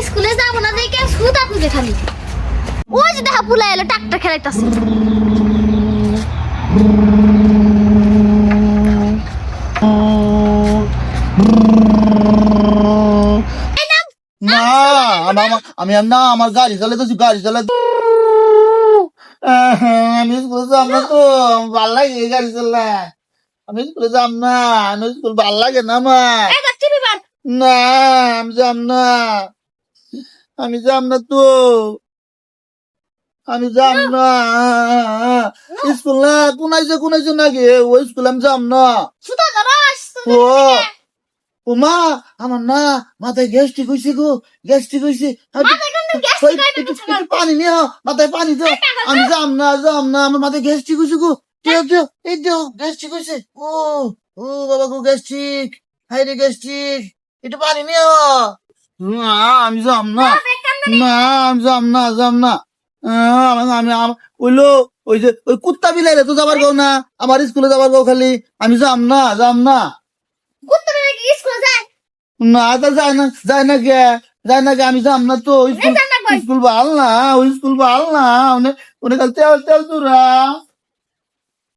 স্কুলে যাবো না দেখে সুতা খুঁজে খালি ওই যে দেখা পুলাই এলো ট্রাক্টর খেলাইতেছে। না আমি না আমার গাড়ি চালাইতেছি গাড়ি চালাই আমি স্কুলে যাব না তো ভাল লাগে গাড়ি চালাই আমি স্কুলে যাব না আমি স্কুল ভাল লাগে না আমার না আমি যাব না আমি যাব না তো আমি যাব না স্কুল না কোনাইছে নাকি ওই স্কুল আমি যাব না ও মা আমার না মাথায় গ্যাস্ট্রিক হয়েছে গো গ্যাস্ট্রিক হয়েছে পানি নিয়ে মাথায় পানি দাও আমি যাম না আমার মাথায় গ্যাস্ট্রিক হয়েছে গো এই দেও গ্যাস্ট্রিক হয়েছে ও ও বাবা গো গ্যাস্ট্রিক হাই রে গ্যাস্ট্রিক একটু পানি নিয়ে না আমি যাম না আমি যাম না আমি ওইলো ওই যে ওই কুত্তা বিলাইলে তো যাবার গো না আমার স্কুলে যাবার গো খালি আমি যাম না না তা যায় না কে আমি যাম না তো স্কুল ভাল না ওই স্কুল ভাল না অনেক তেল তোরা